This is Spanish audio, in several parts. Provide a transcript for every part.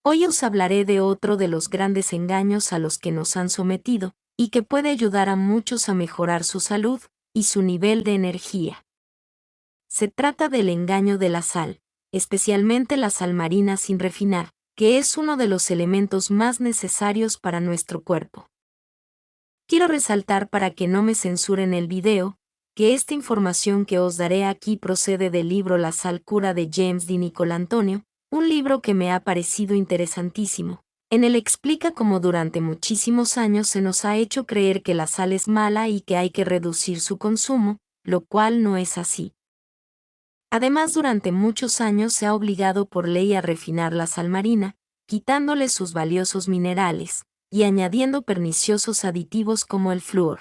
Hoy os hablaré de otro de los grandes engaños a los que nos han sometido, y que puede ayudar a muchos a mejorar su salud y su nivel de energía. Se trata del engaño de la sal, especialmente la sal marina sin refinar, que es uno de los elementos más necesarios para nuestro cuerpo. Quiero resaltar para que no me censuren el video, que esta información que os daré aquí procede del libro La sal cura de James Di Nicolantonio, un libro que me ha parecido interesantísimo. En él explica cómo durante muchísimos años se nos ha hecho creer que la sal es mala y que hay que reducir su consumo, lo cual no es así. Además, durante muchos años se ha obligado por ley a refinar la sal marina, quitándole sus valiosos minerales, y añadiendo perniciosos aditivos como el flúor.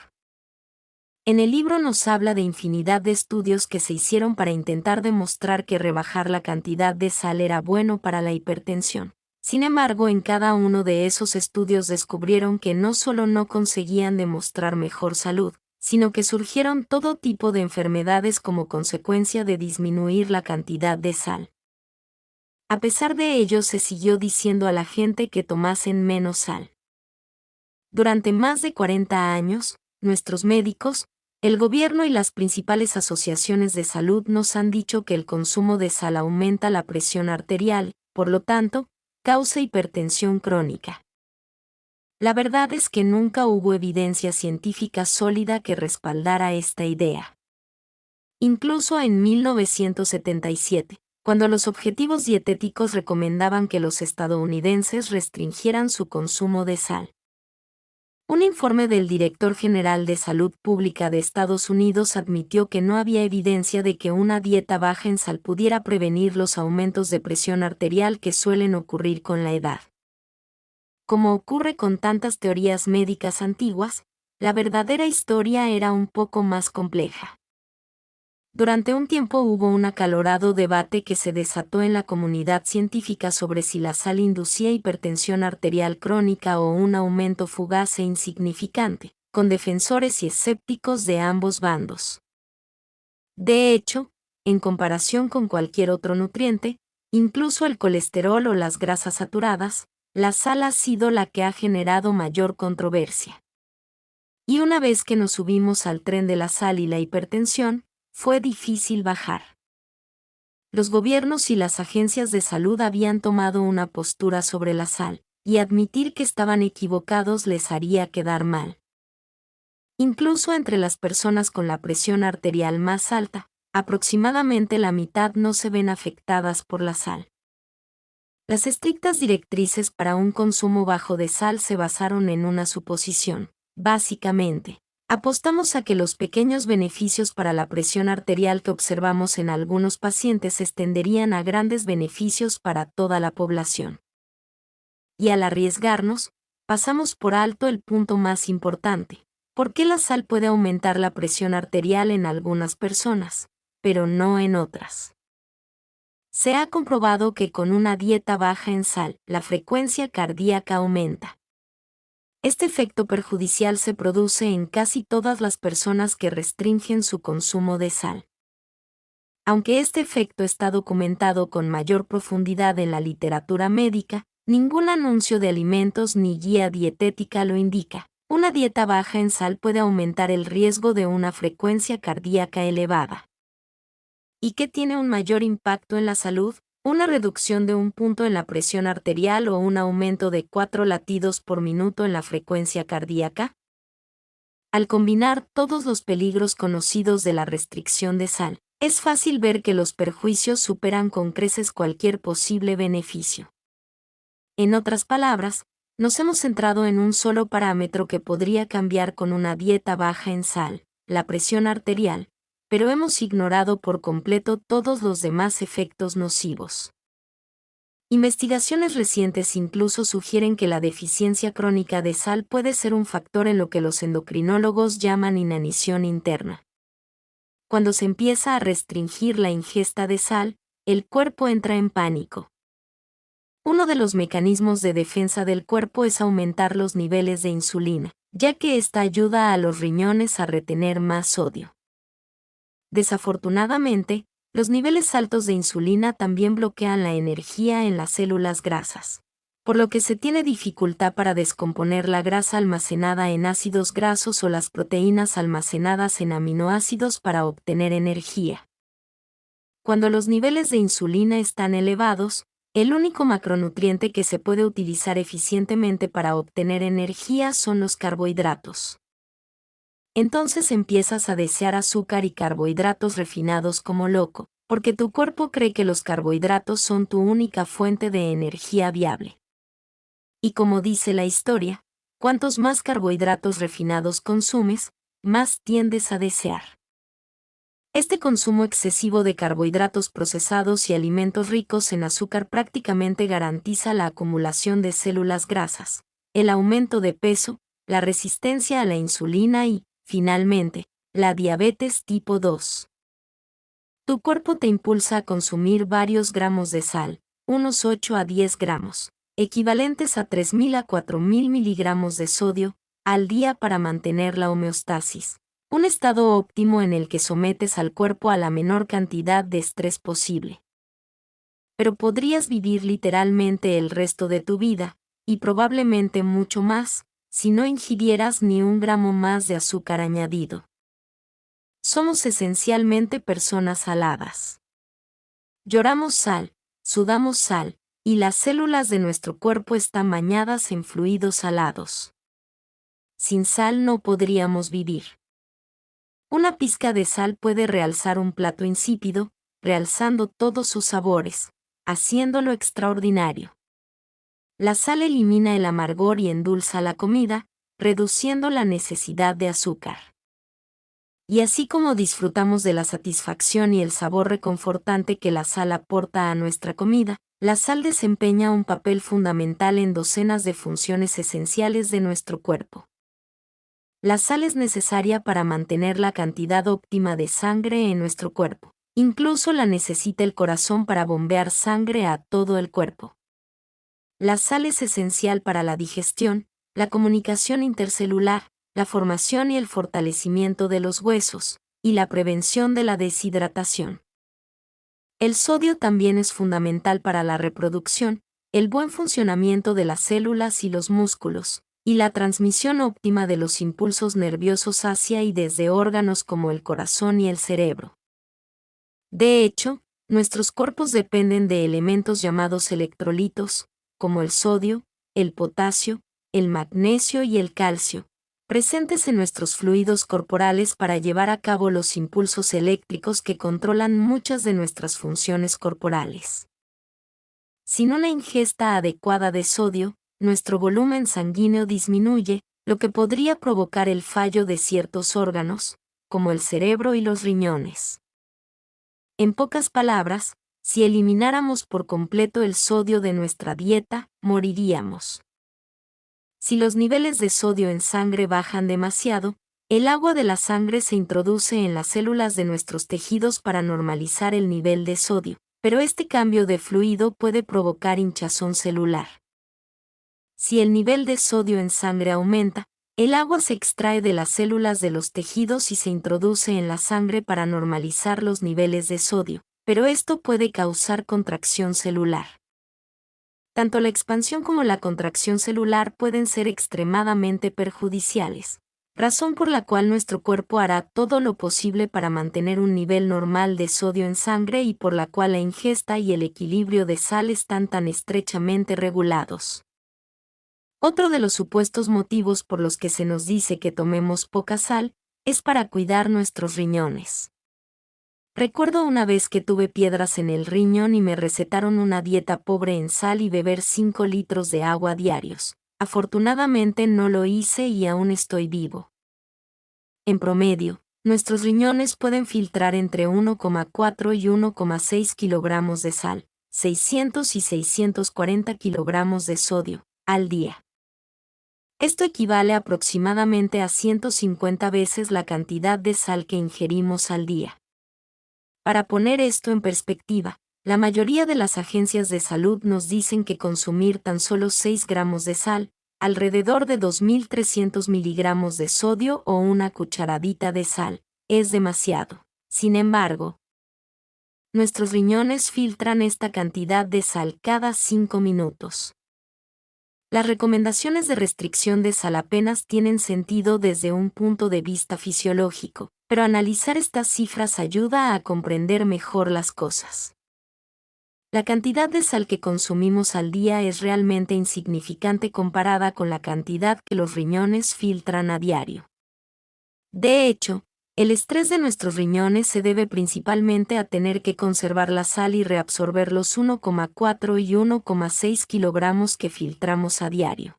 En el libro nos habla de infinidad de estudios que se hicieron para intentar demostrar que rebajar la cantidad de sal era bueno para la hipertensión. Sin embargo, en cada uno de esos estudios descubrieron que no solo no conseguían demostrar mejor salud, sino que surgieron todo tipo de enfermedades como consecuencia de disminuir la cantidad de sal. A pesar de ello, se siguió diciendo a la gente que tomasen menos sal. Durante más de 40 años, nuestros médicos, el gobierno y las principales asociaciones de salud nos han dicho que el consumo de sal aumenta la presión arterial, por lo tanto, causa hipertensión crónica. La verdad es que nunca hubo evidencia científica sólida que respaldara esta idea. Incluso en 1977, cuando los objetivos dietéticos recomendaban que los estadounidenses restringieran su consumo de sal. Un informe del Director General de Salud Pública de Estados Unidos admitió que no había evidencia de que una dieta baja en sal pudiera prevenir los aumentos de presión arterial que suelen ocurrir con la edad. Como ocurre con tantas teorías médicas antiguas, la verdadera historia era un poco más compleja. Durante un tiempo hubo un acalorado debate que se desató en la comunidad científica sobre si la sal inducía hipertensión arterial crónica o un aumento fugaz e insignificante, con defensores y escépticos de ambos bandos. De hecho, en comparación con cualquier otro nutriente, incluso el colesterol o las grasas saturadas, la sal ha sido la que ha generado mayor controversia. Y una vez que nos subimos al tren de la sal y la hipertensión, fue difícil bajar. Los gobiernos y las agencias de salud habían tomado una postura sobre la sal, y admitir que estaban equivocados les haría quedar mal. Incluso entre las personas con la presión arterial más alta, aproximadamente la mitad no se ven afectadas por la sal. Las estrictas directrices para un consumo bajo de sal se basaron en una suposición. Básicamente, apostamos a que los pequeños beneficios para la presión arterial que observamos en algunos pacientes se extenderían a grandes beneficios para toda la población. Y al arriesgarnos, pasamos por alto el punto más importante. ¿Por qué la sal puede aumentar la presión arterial en algunas personas, pero no en otras? Se ha comprobado que con una dieta baja en sal, la frecuencia cardíaca aumenta. Este efecto perjudicial se produce en casi todas las personas que restringen su consumo de sal. Aunque este efecto está documentado con mayor profundidad en la literatura médica, ningún anuncio de alimentos ni guía dietética lo indica. Una dieta baja en sal puede aumentar el riesgo de una frecuencia cardíaca elevada. ¿Y qué tiene un mayor impacto en la salud? ¿Una reducción de un punto en la presión arterial o un aumento de 4 latidos por minuto en la frecuencia cardíaca? Al combinar todos los peligros conocidos de la restricción de sal, es fácil ver que los perjuicios superan con creces cualquier posible beneficio. En otras palabras, nos hemos centrado en un solo parámetro que podría cambiar con una dieta baja en sal, la presión arterial, pero hemos ignorado por completo todos los demás efectos nocivos. Investigaciones recientes incluso sugieren que la deficiencia crónica de sal puede ser un factor en lo que los endocrinólogos llaman inanición interna. Cuando se empieza a restringir la ingesta de sal, el cuerpo entra en pánico. Uno de los mecanismos de defensa del cuerpo es aumentar los niveles de insulina, ya que esta ayuda a los riñones a retener más sodio. Desafortunadamente, los niveles altos de insulina también bloquean la energía en las células grasas. por lo que se tiene dificultad para descomponer la grasa almacenada en ácidos grasos o las proteínas almacenadas en aminoácidos para obtener energía. Cuando los niveles de insulina están elevados, el único macronutriente que se puede utilizar eficientemente para obtener energía son los carbohidratos. Entonces empiezas a desear azúcar y carbohidratos refinados como loco, porque tu cuerpo cree que los carbohidratos son tu única fuente de energía viable. Y como dice la historia, cuantos más carbohidratos refinados consumes, más tiendes a desear. Este consumo excesivo de carbohidratos procesados y alimentos ricos en azúcar prácticamente garantiza la acumulación de células grasas, el aumento de peso, la resistencia a la insulina y, finalmente, la diabetes tipo 2. Tu cuerpo te impulsa a consumir varios gramos de sal, unos 8 a 10 gramos, equivalentes a 3.000 a 4.000 miligramos de sodio, al día para mantener la homeostasis, un estado óptimo en el que sometes al cuerpo a la menor cantidad de estrés posible. Pero podrías vivir literalmente el resto de tu vida, y probablemente mucho más, si no ingirieras ni un gramo más de azúcar añadido. Somos esencialmente personas saladas. Lloramos sal, sudamos sal, y las células de nuestro cuerpo están bañadas en fluidos salados. Sin sal no podríamos vivir. Una pizca de sal puede realzar un plato insípido, realzando todos sus sabores, haciéndolo extraordinario. La sal elimina el amargor y endulza la comida, reduciendo la necesidad de azúcar. Y así como disfrutamos de la satisfacción y el sabor reconfortante que la sal aporta a nuestra comida, la sal desempeña un papel fundamental en docenas de funciones esenciales de nuestro cuerpo. La sal es necesaria para mantener la cantidad óptima de sangre en nuestro cuerpo. Incluso la necesita el corazón para bombear sangre a todo el cuerpo. La sal es esencial para la digestión, la comunicación intercelular, la formación y el fortalecimiento de los huesos, y la prevención de la deshidratación. El sodio también es fundamental para la reproducción, el buen funcionamiento de las células y los músculos, y la transmisión óptima de los impulsos nerviosos hacia y desde órganos como el corazón y el cerebro. De hecho, nuestros cuerpos dependen de elementos llamados electrolitos, como el sodio, el potasio, el magnesio y el calcio, presentes en nuestros fluidos corporales para llevar a cabo los impulsos eléctricos que controlan muchas de nuestras funciones corporales. Sin una ingesta adecuada de sodio, nuestro volumen sanguíneo disminuye, lo que podría provocar el fallo de ciertos órganos, como el cerebro y los riñones. En pocas palabras, si elimináramos por completo el sodio de nuestra dieta, moriríamos. Si los niveles de sodio en sangre bajan demasiado, el agua de la sangre se introduce en las células de nuestros tejidos para normalizar el nivel de sodio, pero este cambio de fluido puede provocar hinchazón celular. Si el nivel de sodio en sangre aumenta, el agua se extrae de las células de los tejidos y se introduce en la sangre para normalizar los niveles de sodio, pero esto puede causar contracción celular. Tanto la expansión como la contracción celular pueden ser extremadamente perjudiciales, razón por la cual nuestro cuerpo hará todo lo posible para mantener un nivel normal de sodio en sangre y por la cual la ingesta y el equilibrio de sal están tan estrechamente regulados. Otro de los supuestos motivos por los que se nos dice que tomemos poca sal es para cuidar nuestros riñones. Recuerdo una vez que tuve piedras en el riñón y me recetaron una dieta pobre en sal y beber 5 litros de agua diarios. Afortunadamente no lo hice y aún estoy vivo. En promedio, nuestros riñones pueden filtrar entre 1,4 y 1,6 kilogramos de sal, 600 y 640 kilogramos de sodio, al día. Esto equivale aproximadamente a 150 veces la cantidad de sal que ingerimos al día. Para poner esto en perspectiva, la mayoría de las agencias de salud nos dicen que consumir tan solo 6 gramos de sal, alrededor de 2.300 miligramos de sodio o una cucharadita de sal, es demasiado. Sin embargo, nuestros riñones filtran esta cantidad de sal cada 5 minutos. Las recomendaciones de restricción de sal apenas tienen sentido desde un punto de vista fisiológico, pero analizar estas cifras ayuda a comprender mejor las cosas. La cantidad de sal que consumimos al día es realmente insignificante comparada con la cantidad que los riñones filtran a diario. De hecho, el estrés de nuestros riñones se debe principalmente a tener que conservar la sal y reabsorber los 1,4 y 1,6 kilogramos que filtramos a diario.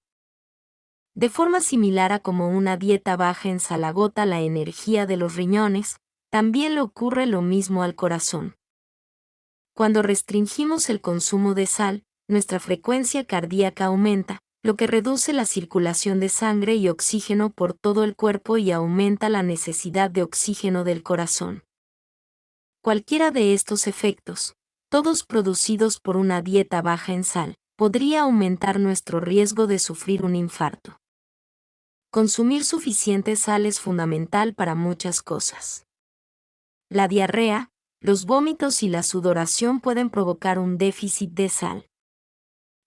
De forma similar a como una dieta baja en sal agota la energía de los riñones, también le ocurre lo mismo al corazón. Cuando restringimos el consumo de sal, nuestra frecuencia cardíaca aumenta, lo que reduce la circulación de sangre y oxígeno por todo el cuerpo y aumenta la necesidad de oxígeno del corazón. Cualquiera de estos efectos, todos producidos por una dieta baja en sal, podría aumentar nuestro riesgo de sufrir un infarto. Consumir suficiente sal es fundamental para muchas cosas. La diarrea, los vómitos y la sudoración pueden provocar un déficit de sal.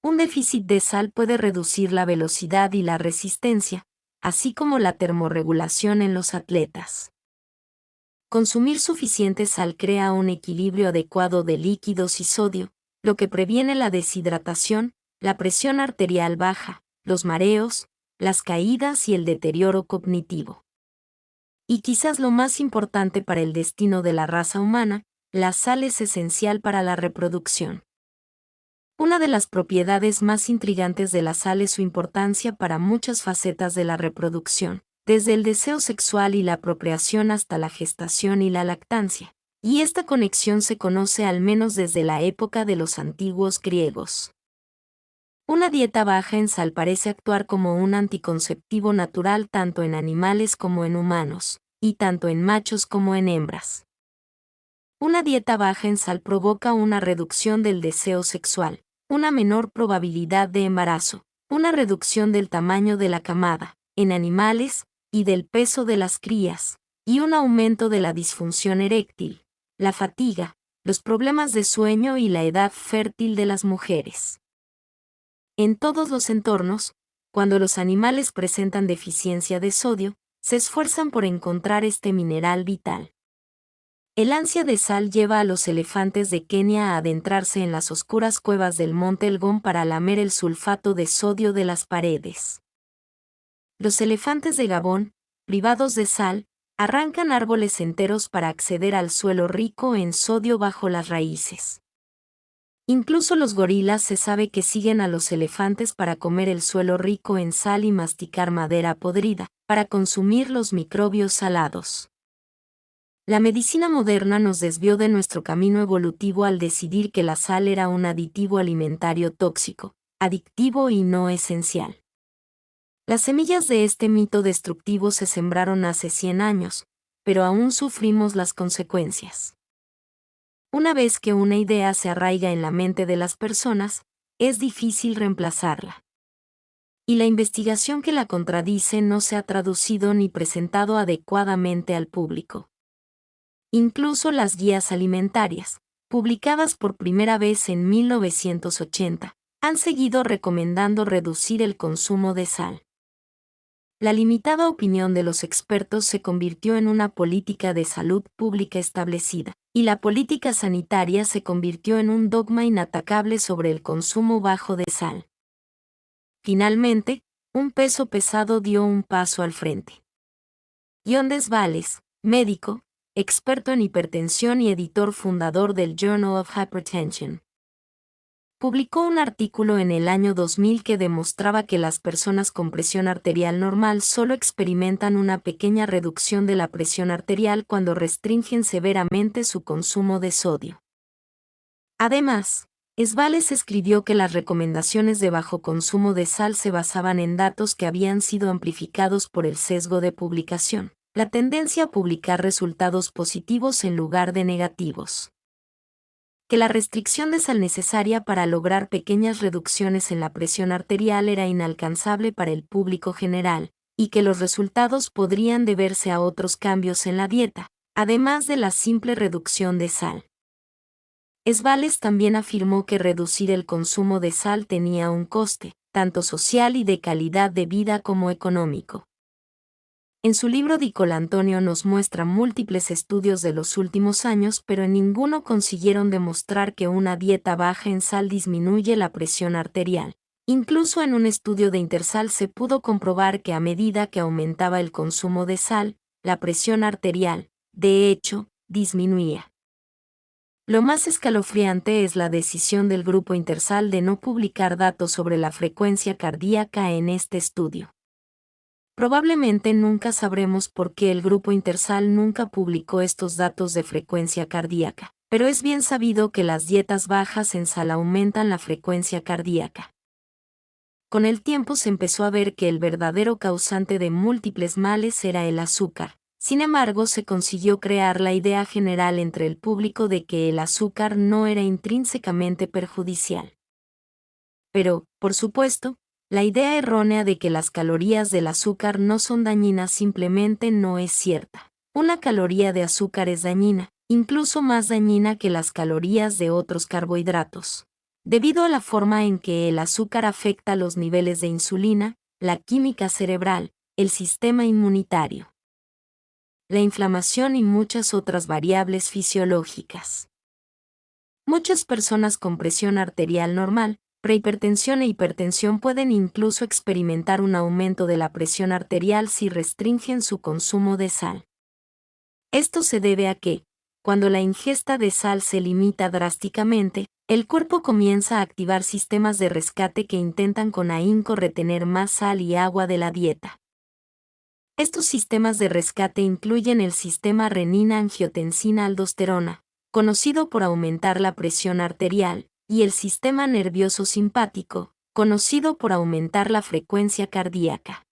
Un déficit de sal puede reducir la velocidad y la resistencia, así como la termorregulación en los atletas. Consumir suficiente sal crea un equilibrio adecuado de líquidos y sodio, lo que previene la deshidratación, la presión arterial baja, los mareos, las caídas y el deterioro cognitivo. Y quizás lo más importante para el destino de la raza humana, la sal es esencial para la reproducción. Una de las propiedades más intrigantes de la sal es su importancia para muchas facetas de la reproducción, desde el deseo sexual y la procreación hasta la gestación y la lactancia. Y esta conexión se conoce al menos desde la época de los antiguos griegos. Una dieta baja en sal parece actuar como un anticonceptivo natural tanto en animales como en humanos, y tanto en machos como en hembras. Una dieta baja en sal provoca una reducción del deseo sexual, una menor probabilidad de embarazo, una reducción del tamaño de la camada, en animales, y del peso de las crías, y un aumento de la disfunción eréctil, la fatiga, los problemas de sueño y la edad fértil de las mujeres. En todos los entornos, cuando los animales presentan deficiencia de sodio, se esfuerzan por encontrar este mineral vital. El ansia de sal lleva a los elefantes de Kenia a adentrarse en las oscuras cuevas del monte Elgon para lamer el sulfato de sodio de las paredes. Los elefantes de Gabón, privados de sal, arrancan árboles enteros para acceder al suelo rico en sodio bajo las raíces. Incluso los gorilas se sabe que siguen a los elefantes para comer el suelo rico en sal y masticar madera podrida, para consumir los microbios salados. La medicina moderna nos desvió de nuestro camino evolutivo al decidir que la sal era un aditivo alimentario tóxico, adictivo y no esencial. Las semillas de este mito destructivo se sembraron hace 100 años, pero aún sufrimos las consecuencias. Una vez que una idea se arraiga en la mente de las personas, es difícil reemplazarla. Y la investigación que la contradice no se ha traducido ni presentado adecuadamente al público. Incluso las guías alimentarias, publicadas por primera vez en 1980, han seguido recomendando reducir el consumo de sal. La limitada opinión de los expertos se convirtió en una política de salud pública establecida, y la política sanitaria se convirtió en un dogma inatacable sobre el consumo bajo de sal. Finalmente, un peso pesado dio un paso al frente. John Desvalles, médico, experto en hipertensión y editor fundador del Journal of Hypertension, publicó un artículo en el año 2000 que demostraba que las personas con presión arterial normal solo experimentan una pequeña reducción de la presión arterial cuando restringen severamente su consumo de sodio. Además, Desvalles escribió que las recomendaciones de bajo consumo de sal se basaban en datos que habían sido amplificados por el sesgo de publicación, la tendencia a publicar resultados positivos en lugar de negativos. Que la restricción de sal necesaria para lograr pequeñas reducciones en la presión arterial era inalcanzable para el público general, y que los resultados podrían deberse a otros cambios en la dieta, además de la simple reducción de sal. Desvalles también afirmó que reducir el consumo de sal tenía un coste, tanto social y de calidad de vida como económico. En su libro Di Colantonio nos muestra múltiples estudios de los últimos años, pero en ninguno consiguieron demostrar que una dieta baja en sal disminuye la presión arterial. Incluso en un estudio de Intersal se pudo comprobar que a medida que aumentaba el consumo de sal, la presión arterial, de hecho, disminuía. Lo más escalofriante es la decisión del grupo Intersal de no publicar datos sobre la frecuencia cardíaca en este estudio. Probablemente nunca sabremos por qué el grupo Intersal nunca publicó estos datos de frecuencia cardíaca, pero es bien sabido que las dietas bajas en sal aumentan la frecuencia cardíaca. Con el tiempo se empezó a ver que el verdadero causante de múltiples males era el azúcar. Sin embargo, se consiguió crear la idea general entre el público de que el azúcar no era intrínsecamente perjudicial. Pero, por supuesto, la idea errónea de que las calorías del azúcar no son dañinas simplemente no es cierta. Una caloría de azúcar es dañina, incluso más dañina que las calorías de otros carbohidratos, debido a la forma en que el azúcar afecta los niveles de insulina, la química cerebral, el sistema inmunitario, la inflamación y muchas otras variables fisiológicas. Muchas personas con presión arterial normal, prehipertensión e hipertensión pueden incluso experimentar un aumento de la presión arterial si restringen su consumo de sal. Esto se debe a que, cuando la ingesta de sal se limita drásticamente, el cuerpo comienza a activar sistemas de rescate que intentan con ahínco retener más sal y agua de la dieta. Estos sistemas de rescate incluyen el sistema renina-angiotensina-aldosterona, conocido por aumentar la presión arterial, y el sistema nervioso simpático, conocido por aumentar la frecuencia cardíaca.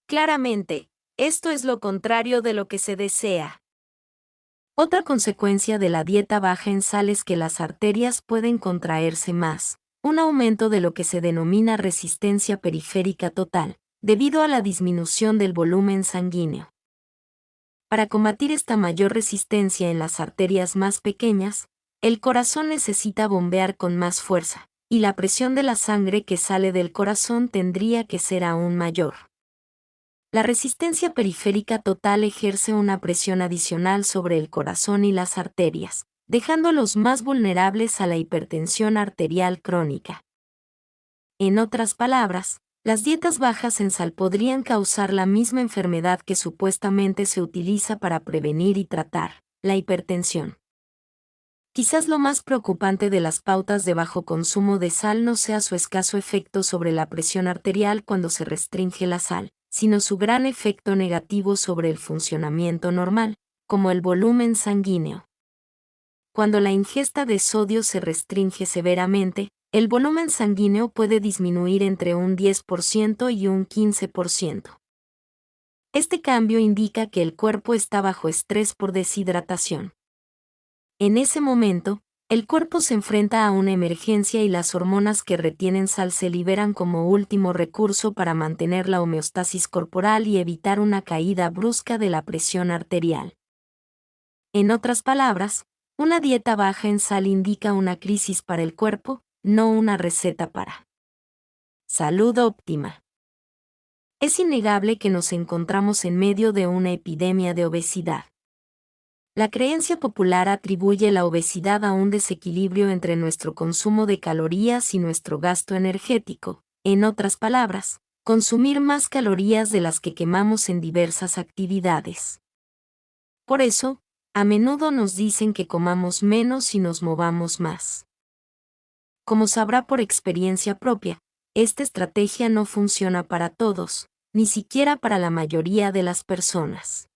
Claramente, esto es lo contrario de lo que se desea. Otra consecuencia de la dieta baja en sal es que las arterias pueden contraerse más, un aumento de lo que se denomina resistencia periférica total, debido a la disminución del volumen sanguíneo. Para combatir esta mayor resistencia en las arterias más pequeñas, el corazón necesita bombear con más fuerza, y la presión de la sangre que sale del corazón tendría que ser aún mayor. La resistencia periférica total ejerce una presión adicional sobre el corazón y las arterias, dejándolos más vulnerables a la hipertensión arterial crónica. En otras palabras, las dietas bajas en sal podrían causar la misma enfermedad que supuestamente se utiliza para prevenir y tratar, la hipertensión. Quizás lo más preocupante de las pautas de bajo consumo de sal no sea su escaso efecto sobre la presión arterial cuando se restringe la sal, sino su gran efecto negativo sobre el funcionamiento normal, como el volumen sanguíneo. Cuando la ingesta de sodio se restringe severamente, el volumen sanguíneo puede disminuir entre un 10% y un 15%. Este cambio indica que el cuerpo está bajo estrés por deshidratación. En ese momento, el cuerpo se enfrenta a una emergencia y las hormonas que retienen sal se liberan como último recurso para mantener la homeostasis corporal y evitar una caída brusca de la presión arterial. En otras palabras, una dieta baja en sal indica una crisis para el cuerpo, no una receta para salud óptima. Es innegable que nos encontramos en medio de una epidemia de obesidad. La creencia popular atribuye la obesidad a un desequilibrio entre nuestro consumo de calorías y nuestro gasto energético. En otras palabras, consumir más calorías de las que quemamos en diversas actividades. Por eso, a menudo nos dicen que comamos menos y nos movamos más. Como sabrá por experiencia propia, esta estrategia no funciona para todos, ni siquiera para la mayoría de las personas.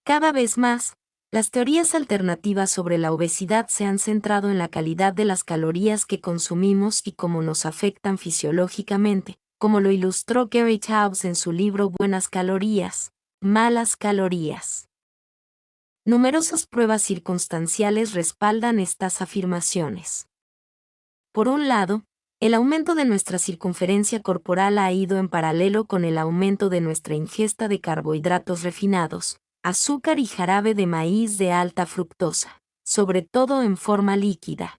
Cada vez más, las teorías alternativas sobre la obesidad se han centrado en la calidad de las calorías que consumimos y cómo nos afectan fisiológicamente, como lo ilustró Gary Taubes en su libro Buenas calorías, malas calorías. Numerosas pruebas circunstanciales respaldan estas afirmaciones. Por un lado, el aumento de nuestra circunferencia corporal ha ido en paralelo con el aumento de nuestra ingesta de carbohidratos refinados, azúcar y jarabe de maíz de alta fructosa, sobre todo en forma líquida.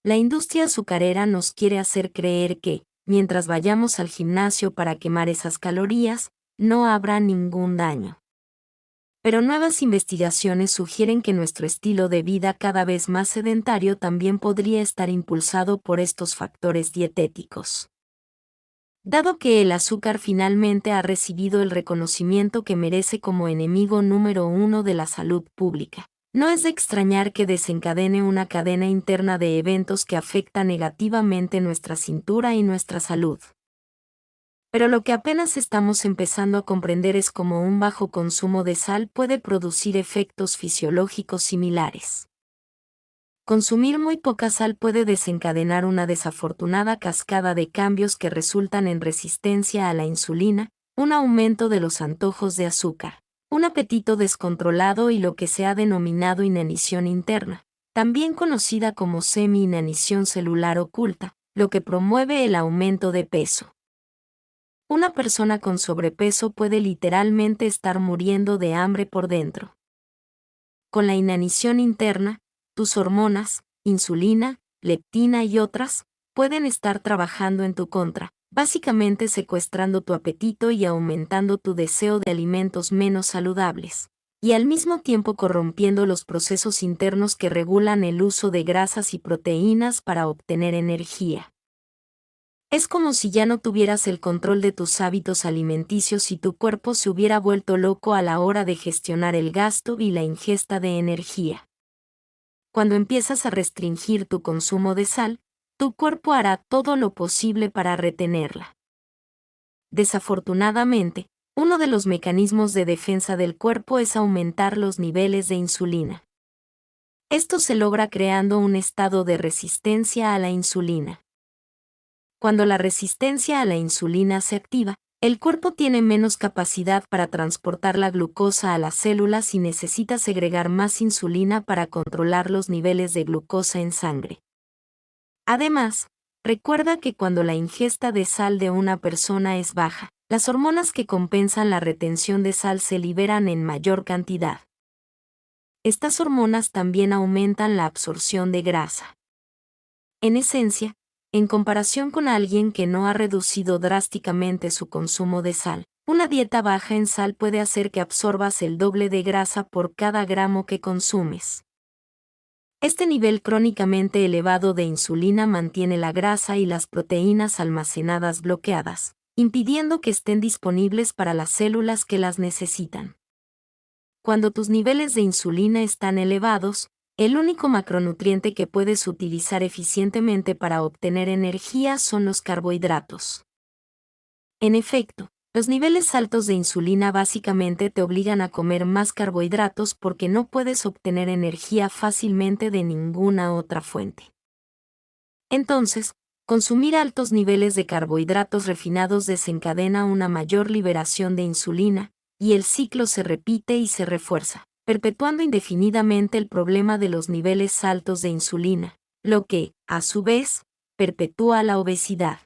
La industria azucarera nos quiere hacer creer que, mientras vayamos al gimnasio para quemar esas calorías, no habrá ningún daño. Pero nuevas investigaciones sugieren que nuestro estilo de vida cada vez más sedentario también podría estar impulsado por estos factores dietéticos. Dado que el azúcar finalmente ha recibido el reconocimiento que merece como enemigo número uno de la salud pública, no es de extrañar que desencadene una cadena interna de eventos que afecta negativamente nuestra cintura y nuestra salud. Pero lo que apenas estamos empezando a comprender es cómo un bajo consumo de sal puede producir efectos fisiológicos similares. Consumir muy poca sal puede desencadenar una desafortunada cascada de cambios que resultan en resistencia a la insulina, un aumento de los antojos de azúcar, un apetito descontrolado y lo que se ha denominado inanición interna, también conocida como semi-inanición celular oculta, lo que promueve el aumento de peso. Una persona con sobrepeso puede literalmente estar muriendo de hambre por dentro. Con la inanición interna, tus hormonas, insulina, leptina y otras, pueden estar trabajando en tu contra, básicamente secuestrando tu apetito y aumentando tu deseo de alimentos menos saludables, y al mismo tiempo corrompiendo los procesos internos que regulan el uso de grasas y proteínas para obtener energía. Es como si ya no tuvieras el control de tus hábitos alimenticios y tu cuerpo se hubiera vuelto loco a la hora de gestionar el gasto y la ingesta de energía. Cuando empiezas a restringir tu consumo de sal, tu cuerpo hará todo lo posible para retenerla. Desafortunadamente, uno de los mecanismos de defensa del cuerpo es aumentar los niveles de insulina. Esto se logra creando un estado de resistencia a la insulina. Cuando la resistencia a la insulina se activa, el cuerpo tiene menos capacidad para transportar la glucosa a las células y necesita segregar más insulina para controlar los niveles de glucosa en sangre. Además, recuerda que cuando la ingesta de sal de una persona es baja, las hormonas que compensan la retención de sal se liberan en mayor cantidad. Estas hormonas también aumentan la absorción de grasa. En esencia, en comparación con alguien que no ha reducido drásticamente su consumo de sal, una dieta baja en sal puede hacer que absorbas el doble de grasa por cada gramo que consumes. Este nivel crónicamente elevado de insulina mantiene la grasa y las proteínas almacenadas bloqueadas, impidiendo que estén disponibles para las células que las necesitan. Cuando tus niveles de insulina están elevados, el único macronutriente que puedes utilizar eficientemente para obtener energía son los carbohidratos. En efecto, los niveles altos de insulina básicamente te obligan a comer más carbohidratos porque no puedes obtener energía fácilmente de ninguna otra fuente. Entonces, consumir altos niveles de carbohidratos refinados desencadena una mayor liberación de insulina, y el ciclo se repite y se refuerza, perpetuando indefinidamente el problema de los niveles altos de insulina, lo que, a su vez, perpetúa la obesidad.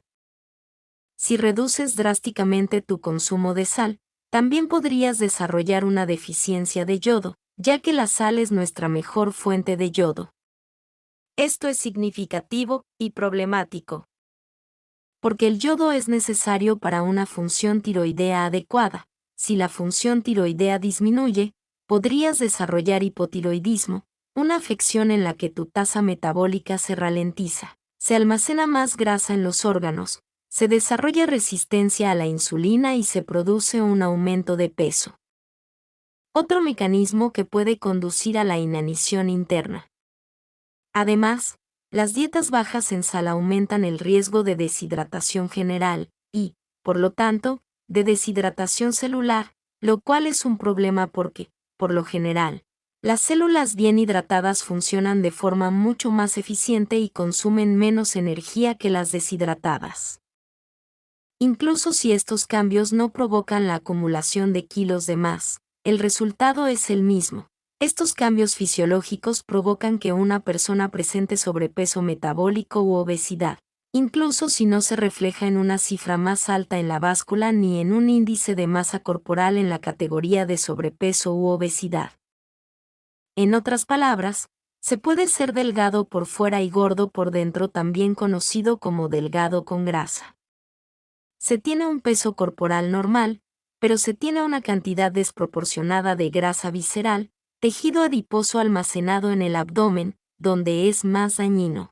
Si reduces drásticamente tu consumo de sal, también podrías desarrollar una deficiencia de yodo, ya que la sal es nuestra mejor fuente de yodo. Esto es significativo y problemático, porque el yodo es necesario para una función tiroidea adecuada. Si la función tiroidea disminuye, podrías desarrollar hipotiroidismo, una afección en la que tu tasa metabólica se ralentiza, se almacena más grasa en los órganos, se desarrolla resistencia a la insulina y se produce un aumento de peso. Otro mecanismo que puede conducir a la inanición interna. Además, las dietas bajas en sal aumentan el riesgo de deshidratación general y, por lo tanto, de deshidratación celular, lo cual es un problema porque, por lo general, las células bien hidratadas funcionan de forma mucho más eficiente y consumen menos energía que las deshidratadas. Incluso si estos cambios no provocan la acumulación de kilos de más, el resultado es el mismo. Estos cambios fisiológicos provocan que una persona presente sobrepeso metabólico u obesidad, incluso si no se refleja en una cifra más alta en la báscula ni en un índice de masa corporal en la categoría de sobrepeso u obesidad. En otras palabras, Se puede ser delgado por fuera y gordo por dentro, también conocido como delgado con grasa. Se tiene un peso corporal normal, pero se tiene una cantidad desproporcionada de grasa visceral, tejido adiposo almacenado en el abdomen, donde es más dañino.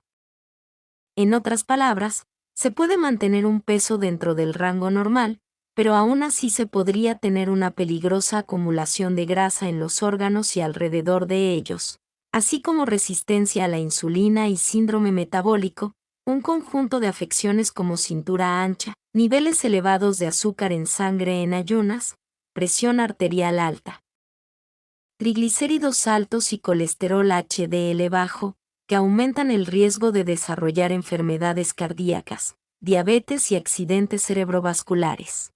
En otras palabras, se puede mantener un peso dentro del rango normal, pero aún así se podría tener una peligrosa acumulación de grasa en los órganos y alrededor de ellos, así como resistencia a la insulina y síndrome metabólico, un conjunto de afecciones como cintura ancha, niveles elevados de azúcar en sangre en ayunas, presión arterial alta, triglicéridos altos y colesterol HDL bajo, que aumentan el riesgo de desarrollar enfermedades cardíacas, diabetes y accidentes cerebrovasculares.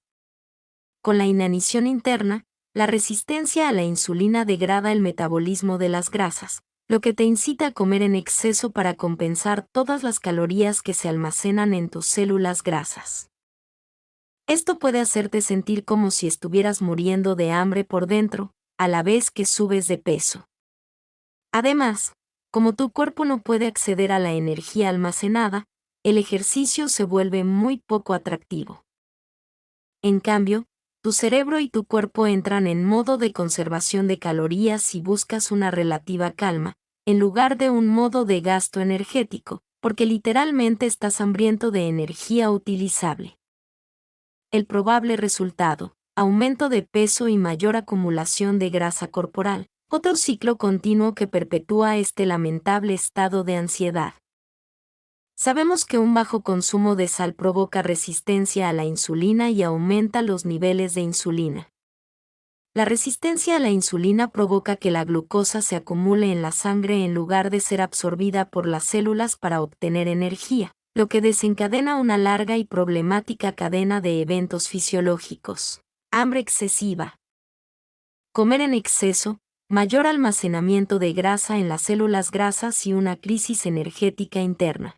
Con la inanición interna, la resistencia a la insulina degrada el metabolismo de las grasas, lo que te incita a comer en exceso para compensar todas las calorías que se almacenan en tus células grasas. Esto puede hacerte sentir como si estuvieras muriendo de hambre por dentro, a la vez que subes de peso. Además, como tu cuerpo no puede acceder a la energía almacenada, el ejercicio se vuelve muy poco atractivo. En cambio, tu cerebro y tu cuerpo entran en modo de conservación de calorías si buscas una relativa calma, en lugar de un modo de gasto energético, porque literalmente estás hambriento de energía utilizable. El probable resultado: aumento de peso y mayor acumulación de grasa corporal, otro ciclo continuo que perpetúa este lamentable estado de ansiedad. Sabemos que un bajo consumo de sal provoca resistencia a la insulina y aumenta los niveles de insulina. La resistencia a la insulina provoca que la glucosa se acumule en la sangre en lugar de ser absorbida por las células para obtener energía, lo que desencadena una larga y problemática cadena de eventos fisiológicos. Hambre excesiva. Comer en exceso, mayor almacenamiento de grasa en las células grasas y una crisis energética interna.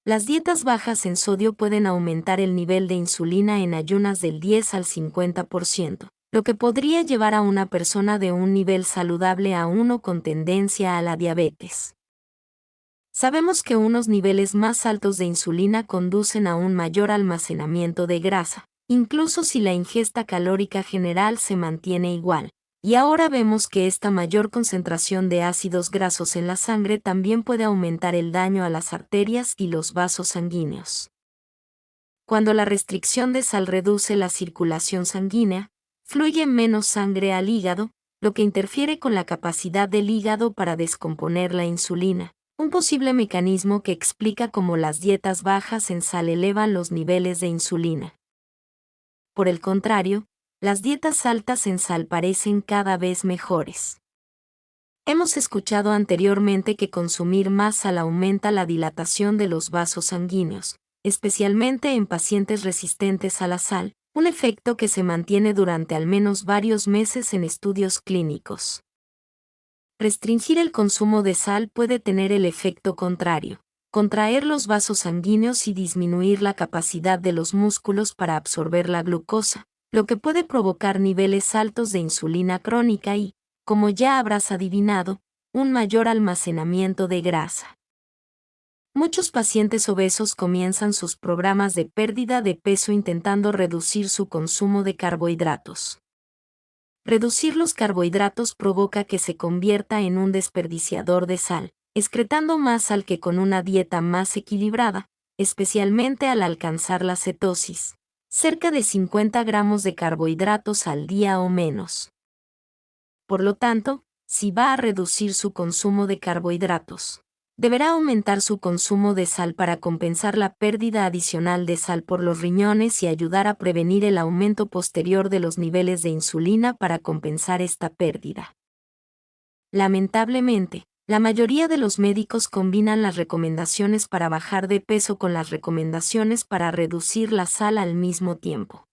Las dietas bajas en sodio pueden aumentar el nivel de insulina en ayunas del 10 al 50%, lo que podría llevar a una persona de un nivel saludable a uno con tendencia a la diabetes. Sabemos que unos niveles más altos de insulina conducen a un mayor almacenamiento de grasa, incluso si la ingesta calórica general se mantiene igual. Y ahora vemos que esta mayor concentración de ácidos grasos en la sangre también puede aumentar el daño a las arterias y los vasos sanguíneos. Cuando la restricción de sal reduce la circulación sanguínea, fluye menos sangre al hígado, lo que interfiere con la capacidad del hígado para descomponer la insulina, un posible mecanismo que explica cómo las dietas bajas en sal elevan los niveles de insulina. Por el contrario, las dietas altas en sal parecen cada vez mejores. Hemos escuchado anteriormente que consumir más sal aumenta la dilatación de los vasos sanguíneos, especialmente en pacientes resistentes a la sal, un efecto que se mantiene durante al menos varios meses en estudios clínicos. Restringir el consumo de sal puede tener el efecto contrario: contraer los vasos sanguíneos y disminuir la capacidad de los músculos para absorber la glucosa, lo que puede provocar niveles altos de insulina crónica y, como ya habrás adivinado, un mayor almacenamiento de grasa. Muchos pacientes obesos comienzan sus programas de pérdida de peso intentando reducir su consumo de carbohidratos. Reducir los carbohidratos provoca que se convierta en un desperdiciador de sal, excretando más sal que con una dieta más equilibrada, especialmente al alcanzar la cetosis, cerca de 50 gramos de carbohidratos al día o menos. Por lo tanto, si va a reducir su consumo de carbohidratos, deberá aumentar su consumo de sal para compensar la pérdida adicional de sal por los riñones y ayudar a prevenir el aumento posterior de los niveles de insulina para compensar esta pérdida. Lamentablemente, la mayoría de los médicos combinan las recomendaciones para bajar de peso con las recomendaciones para reducir la sal al mismo tiempo.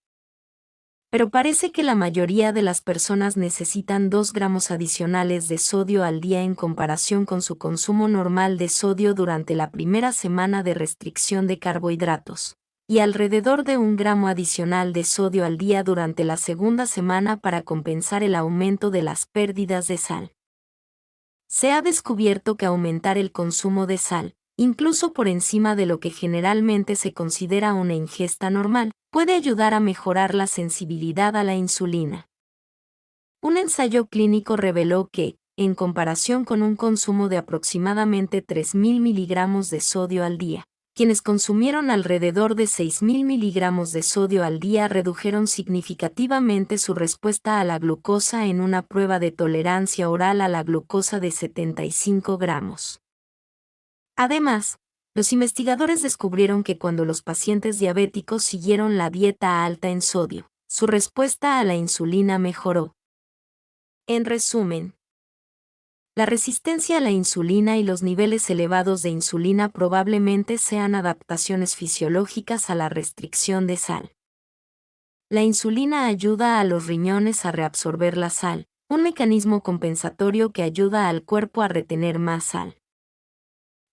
Pero parece que la mayoría de las personas necesitan 2 gramos adicionales de sodio al día en comparación con su consumo normal de sodio durante la primera semana de restricción de carbohidratos, y alrededor de 1 gramo adicional de sodio al día durante la segunda semana para compensar el aumento de las pérdidas de sal. Se ha descubierto que aumentar el consumo de sal, incluso por encima de lo que generalmente se considera una ingesta normal, puede ayudar a mejorar la sensibilidad a la insulina. Un ensayo clínico reveló que, en comparación con un consumo de aproximadamente 3.000 miligramos de sodio al día, quienes consumieron alrededor de 6.000 miligramos de sodio al día redujeron significativamente su respuesta a la glucosa en una prueba de tolerancia oral a la glucosa de 75 gramos. Además, los investigadores descubrieron que cuando los pacientes diabéticos siguieron la dieta alta en sodio, su respuesta a la insulina mejoró. En resumen, la resistencia a la insulina y los niveles elevados de insulina probablemente sean adaptaciones fisiológicas a la restricción de sal. La insulina ayuda a los riñones a reabsorber la sal, un mecanismo compensatorio que ayuda al cuerpo a retener más sal.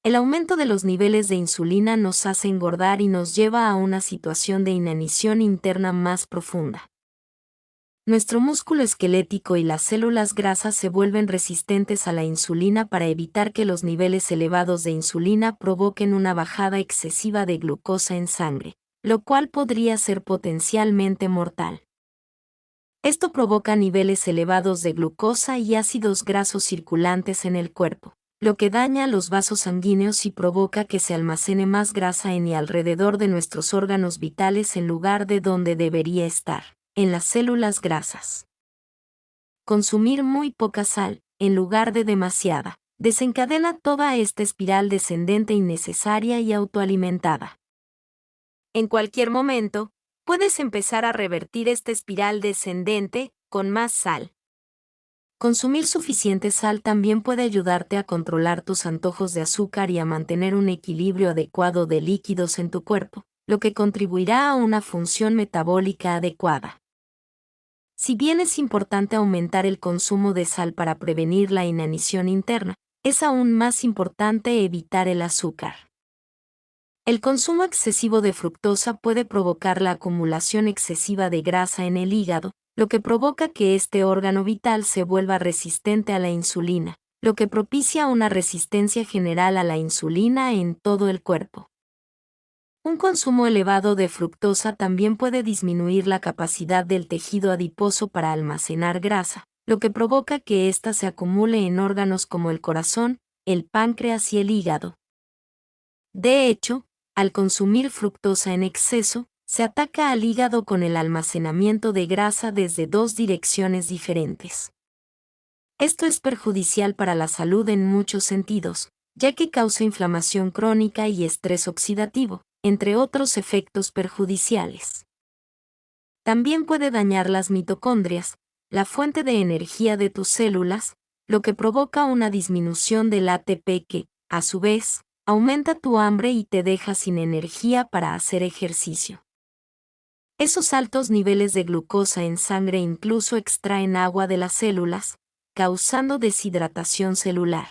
El aumento de los niveles de insulina nos hace engordar y nos lleva a una situación de inanición interna más profunda. Nuestro músculo esquelético y las células grasas se vuelven resistentes a la insulina para evitar que los niveles elevados de insulina provoquen una bajada excesiva de glucosa en sangre, lo cual podría ser potencialmente mortal. Esto provoca niveles elevados de glucosa y ácidos grasos circulantes en el cuerpo, lo que daña los vasos sanguíneos y provoca que se almacene más grasa en y alrededor de nuestros órganos vitales en lugar de donde debería estar, en las células grasas. Consumir muy poca sal, en lugar de demasiada, desencadena toda esta espiral descendente innecesaria y autoalimentada. En cualquier momento, puedes empezar a revertir esta espiral descendente con más sal. Consumir suficiente sal también puede ayudarte a controlar tus antojos de azúcar y a mantener un equilibrio adecuado de líquidos en tu cuerpo, lo que contribuirá a una función metabólica adecuada. Si bien es importante aumentar el consumo de sal para prevenir la inanición interna, es aún más importante evitar el azúcar. El consumo excesivo de fructosa puede provocar la acumulación excesiva de grasa en el hígado, lo que provoca que este órgano vital se vuelva resistente a la insulina, lo que propicia una resistencia general a la insulina en todo el cuerpo. Un consumo elevado de fructosa también puede disminuir la capacidad del tejido adiposo para almacenar grasa, lo que provoca que ésta se acumule en órganos como el corazón, el páncreas y el hígado. De hecho, al consumir fructosa en exceso, se ataca al hígado con el almacenamiento de grasa desde dos direcciones diferentes. Esto es perjudicial para la salud en muchos sentidos, ya que causa inflamación crónica y estrés oxidativo, entre otros efectos perjudiciales. También puede dañar las mitocondrias, la fuente de energía de tus células, lo que provoca una disminución del ATP que, a su vez, aumenta tu hambre y te deja sin energía para hacer ejercicio. Esos altos niveles de glucosa en sangre incluso extraen agua de las células, causando deshidratación celular.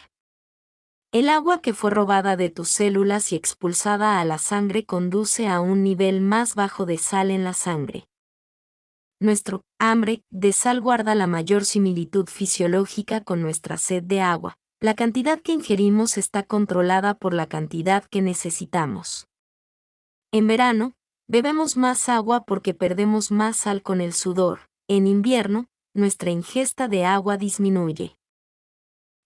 El agua que fue robada de tus células y expulsada a la sangre conduce a un nivel más bajo de sal en la sangre. Nuestro hambre de sal guarda la mayor similitud fisiológica con nuestra sed de agua. La cantidad que ingerimos está controlada por la cantidad que necesitamos. En verano, bebemos más agua porque perdemos más sal con el sudor. En invierno, nuestra ingesta de agua disminuye.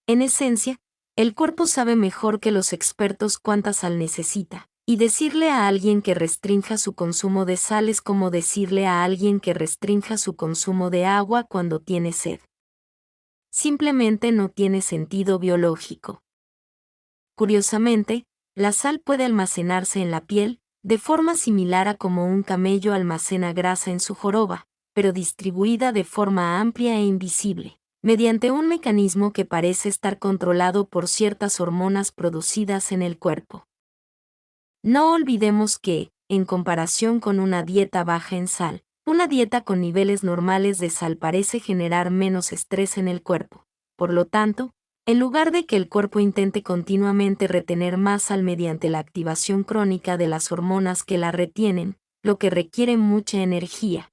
En esencia, el cuerpo sabe mejor que los expertos cuánta sal necesita, y decirle a alguien que restrinja su consumo de sal es como decirle a alguien que restrinja su consumo de agua cuando tiene sed. Simplemente no tiene sentido biológico. Curiosamente, la sal puede almacenarse en la piel, de forma similar a como un camello almacena grasa en su joroba, pero distribuida de forma amplia e invisible, mediante un mecanismo que parece estar controlado por ciertas hormonas producidas en el cuerpo. No olvidemos que, en comparación con una dieta baja en sal, una dieta con niveles normales de sal parece generar menos estrés en el cuerpo. Por lo tanto, en lugar de que el cuerpo intente continuamente retener más sal mediante la activación crónica de las hormonas que la retienen, lo que requiere mucha energía,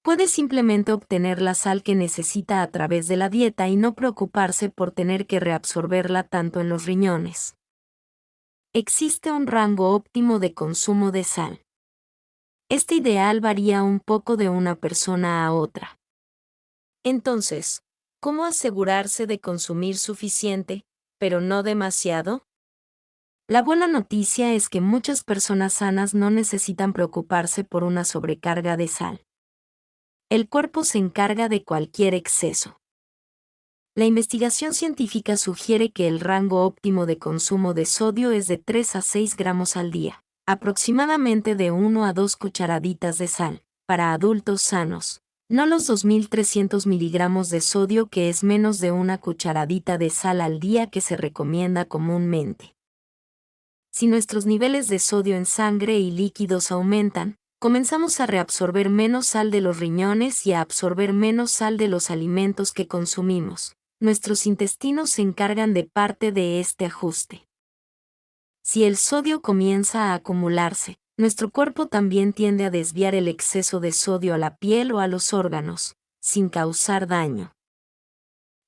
Puede simplemente obtener la sal que necesita a través de la dieta y no preocuparse por tener que reabsorberla tanto en los riñones. Existe un rango óptimo de consumo de sal. Este ideal varía un poco de una persona a otra. Entonces, ¿cómo asegurarse de consumir suficiente, pero no demasiado? La buena noticia es que muchas personas sanas no necesitan preocuparse por una sobrecarga de sal. El cuerpo se encarga de cualquier exceso. La investigación científica sugiere que el rango óptimo de consumo de sodio es de 3 a 6 gramos al día, aproximadamente de 1 a 2 cucharaditas de sal, para adultos sanos, no los 2.300 miligramos de sodio que es menos de una cucharadita de sal al día que se recomienda comúnmente. Si nuestros niveles de sodio en sangre y líquidos aumentan, comenzamos a reabsorber menos sal de los riñones y a absorber menos sal de los alimentos que consumimos. Nuestros intestinos se encargan de parte de este ajuste. Si el sodio comienza a acumularse, nuestro cuerpo también tiende a desviar el exceso de sodio a la piel o a los órganos, sin causar daño.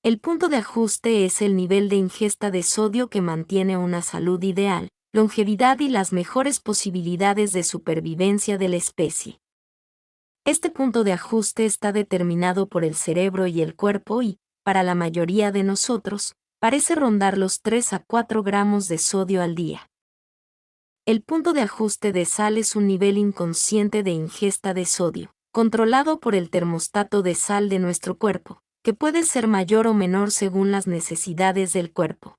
El punto de ajuste es el nivel de ingesta de sodio que mantiene una salud ideal, longevidad y las mejores posibilidades de supervivencia de la especie. Este punto de ajuste está determinado por el cerebro y el cuerpo y, para la mayoría de nosotros, parece rondar los 3 a 4 gramos de sodio al día. El punto de ajuste de sal es un nivel inconsciente de ingesta de sodio, controlado por el termostato de sal de nuestro cuerpo, que puede ser mayor o menor según las necesidades del cuerpo.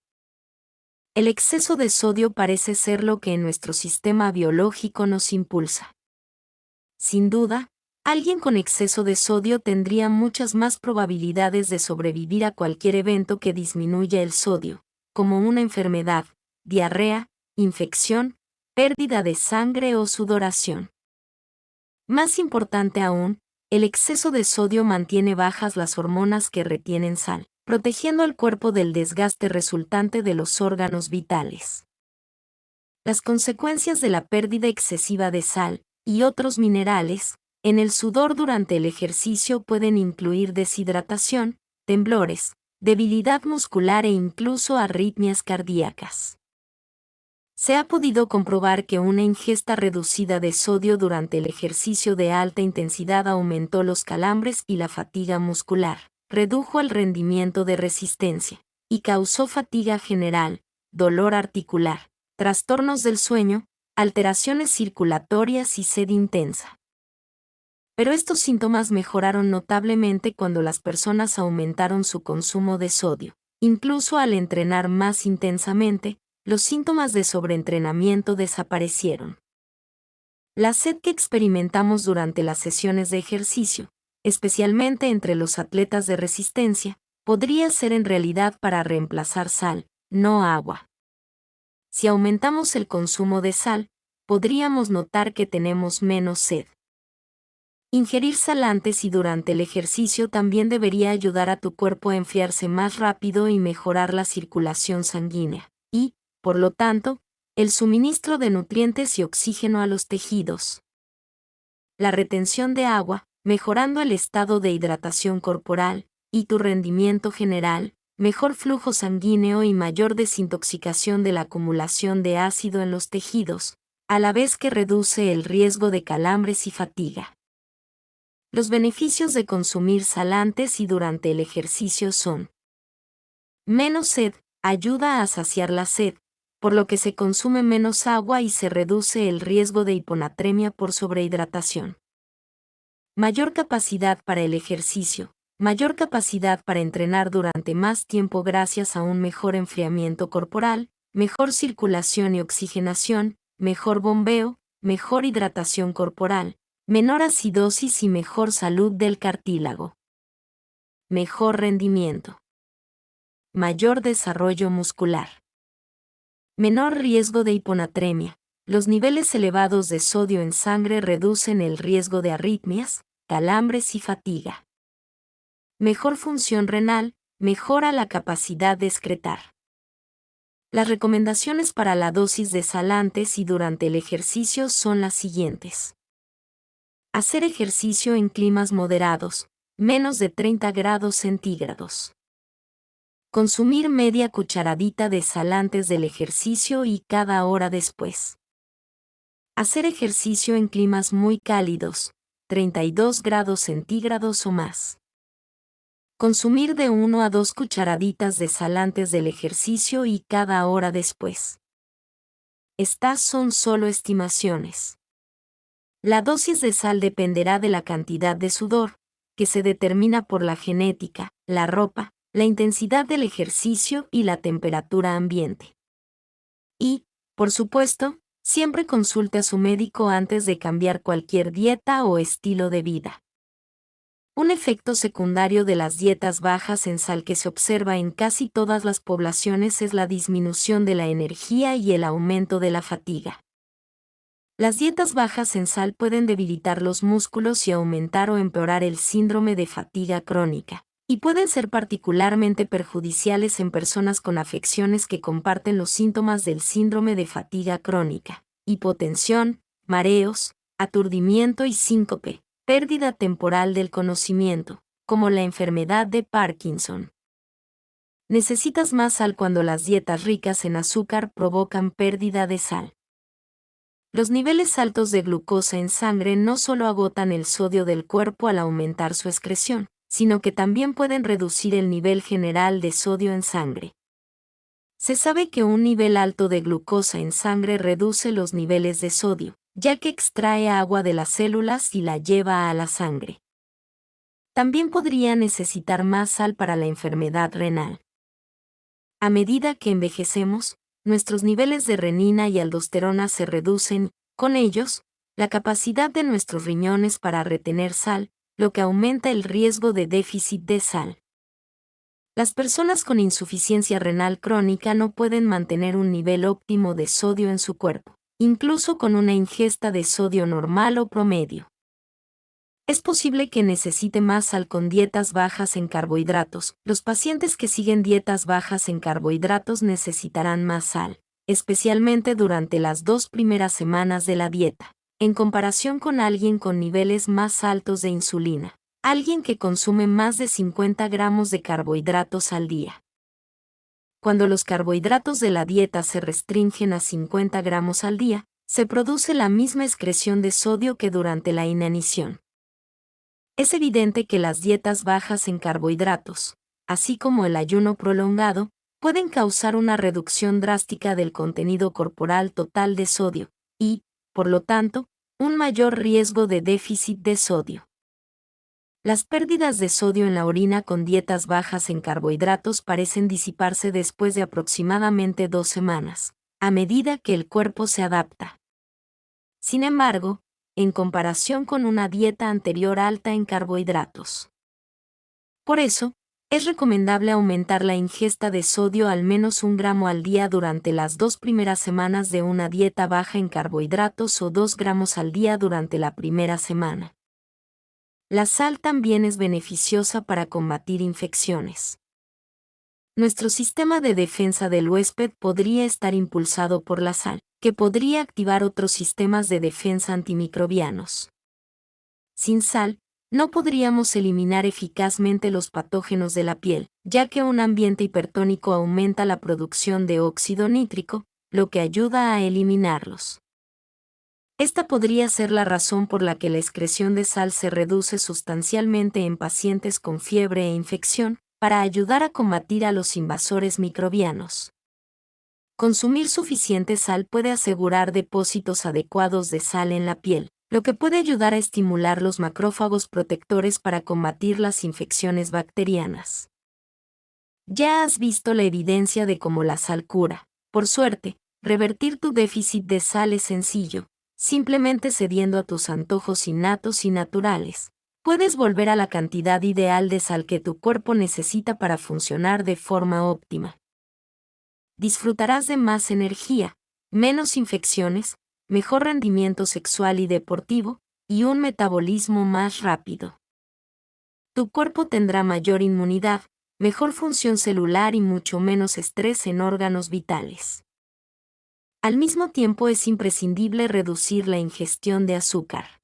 El exceso de sodio parece ser lo que en nuestro sistema biológico nos impulsa. Sin duda, alguien con exceso de sodio tendría muchas más probabilidades de sobrevivir a cualquier evento que disminuya el sodio, como una enfermedad, diarrea, infección, pérdida de sangre o sudoración. Más importante aún, el exceso de sodio mantiene bajas las hormonas que retienen sal, protegiendo al cuerpo del desgaste resultante de los órganos vitales. Las consecuencias de la pérdida excesiva de sal y otros minerales en el sudor durante el ejercicio pueden incluir deshidratación, temblores, debilidad muscular e incluso arritmias cardíacas. Se ha podido comprobar que una ingesta reducida de sodio durante el ejercicio de alta intensidad aumentó los calambres y la fatiga muscular, redujo el rendimiento de resistencia, y causó fatiga general, dolor articular, trastornos del sueño, alteraciones circulatorias y sed intensa. Pero estos síntomas mejoraron notablemente cuando las personas aumentaron su consumo de sodio. Incluso al entrenar más intensamente, los síntomas de sobreentrenamiento desaparecieron. La sed que experimentamos durante las sesiones de ejercicio, especialmente entre los atletas de resistencia, podría ser en realidad para reemplazar sal, no agua. Si aumentamos el consumo de sal, podríamos notar que tenemos menos sed. Ingerir sal antes y durante el ejercicio también debería ayudar a tu cuerpo a enfriarse más rápido y mejorar la circulación sanguínea, y, por lo tanto, el suministro de nutrientes y oxígeno a los tejidos. La retención de agua, mejorando el estado de hidratación corporal, y tu rendimiento general, mejor flujo sanguíneo y mayor desintoxicación de la acumulación de ácido en los tejidos, a la vez que reduce el riesgo de calambres y fatiga. Los beneficios de consumir sal antes y durante el ejercicio son: menos sed, ayuda a saciar la sed, por lo que se consume menos agua y se reduce el riesgo de hiponatremia por sobrehidratación. Mayor capacidad para el ejercicio, mayor capacidad para entrenar durante más tiempo gracias a un mejor enfriamiento corporal, mejor circulación y oxigenación, mejor bombeo, mejor hidratación corporal, menor acidosis y mejor salud del cartílago. Mejor rendimiento. Mayor desarrollo muscular. Menor riesgo de hiponatremia. Los niveles elevados de sodio en sangre reducen el riesgo de arritmias, calambres y fatiga. Mejor función renal, mejora la capacidad de excretar. Las recomendaciones para la dosis de sal antes y durante el ejercicio son las siguientes. Hacer ejercicio en climas moderados, menos de 30 grados centígrados. Consumir media cucharadita de sal antes del ejercicio y cada hora después. Hacer ejercicio en climas muy cálidos, 32 grados centígrados o más. Consumir de 1 a 2 cucharaditas de sal antes del ejercicio y cada hora después. Estas son solo estimaciones. La dosis de sal dependerá de la cantidad de sudor, que se determina por la genética, la ropa, la intensidad del ejercicio y la temperatura ambiente. Y, por supuesto, siempre consulte a su médico antes de cambiar cualquier dieta o estilo de vida. Un efecto secundario de las dietas bajas en sal que se observa en casi todas las poblaciones es la disminución de la energía y el aumento de la fatiga. Las dietas bajas en sal pueden debilitar los músculos y aumentar o empeorar el síndrome de fatiga crónica, y pueden ser particularmente perjudiciales en personas con afecciones que comparten los síntomas del síndrome de fatiga crónica: hipotensión, mareos, aturdimiento y síncope, pérdida temporal del conocimiento, como la enfermedad de Parkinson. Necesitas más sal cuando las dietas ricas en azúcar provocan pérdida de sal. Los niveles altos de glucosa en sangre no solo agotan el sodio del cuerpo al aumentar su excreción, sino que también pueden reducir el nivel general de sodio en sangre. Se sabe que un nivel alto de glucosa en sangre reduce los niveles de sodio, ya que extrae agua de las células y la lleva a la sangre. También podría necesitar más sal para la enfermedad renal. A medida que envejecemos, nuestros niveles de renina y aldosterona se reducen, con ellos, la capacidad de nuestros riñones para retener sal, lo que aumenta el riesgo de déficit de sal. Las personas con insuficiencia renal crónica no pueden mantener un nivel óptimo de sodio en su cuerpo, incluso con una ingesta de sodio normal o promedio. Es posible que necesite más sal con dietas bajas en carbohidratos. Los pacientes que siguen dietas bajas en carbohidratos necesitarán más sal, especialmente durante las 2 primeras semanas de la dieta, en comparación con alguien con niveles más altos de insulina, alguien que consume más de 50 gramos de carbohidratos al día. Cuando los carbohidratos de la dieta se restringen a 50 gramos al día, se produce la misma excreción de sodio que durante la inanición. Es evidente que las dietas bajas en carbohidratos, así como el ayuno prolongado, pueden causar una reducción drástica del contenido corporal total de sodio y, por lo tanto, un mayor riesgo de déficit de sodio. Las pérdidas de sodio en la orina con dietas bajas en carbohidratos parecen disiparse después de aproximadamente 2 semanas, a medida que el cuerpo se adapta. Sin embargo, en comparación con una dieta anterior alta en carbohidratos. Por eso, es recomendable aumentar la ingesta de sodio al menos 1 gramo al día durante las 2 primeras semanas de una dieta baja en carbohidratos o 2 gramos al día durante la primera semana. La sal también es beneficiosa para combatir infecciones. Nuestro sistema de defensa del huésped podría estar impulsado por la sal, que podría activar otros sistemas de defensa antimicrobianos. Sin sal, no podríamos eliminar eficazmente los patógenos de la piel, ya que un ambiente hipertónico aumenta la producción de óxido nítrico, lo que ayuda a eliminarlos. Esta podría ser la razón por la que la excreción de sal se reduce sustancialmente en pacientes con fiebre e infección, para ayudar a combatir a los invasores microbianos. Consumir suficiente sal puede asegurar depósitos adecuados de sal en la piel, lo que puede ayudar a estimular los macrófagos protectores para combatir las infecciones bacterianas. Ya has visto la evidencia de cómo la sal cura. Por suerte, revertir tu déficit de sal es sencillo, simplemente cediendo a tus antojos innatos y naturales. Puedes volver a la cantidad ideal de sal que tu cuerpo necesita para funcionar de forma óptima. Disfrutarás de más energía, menos infecciones, mejor rendimiento sexual y deportivo, y un metabolismo más rápido. Tu cuerpo tendrá mayor inmunidad, mejor función celular y mucho menos estrés en órganos vitales. Al mismo tiempo es imprescindible reducir la ingestión de azúcar.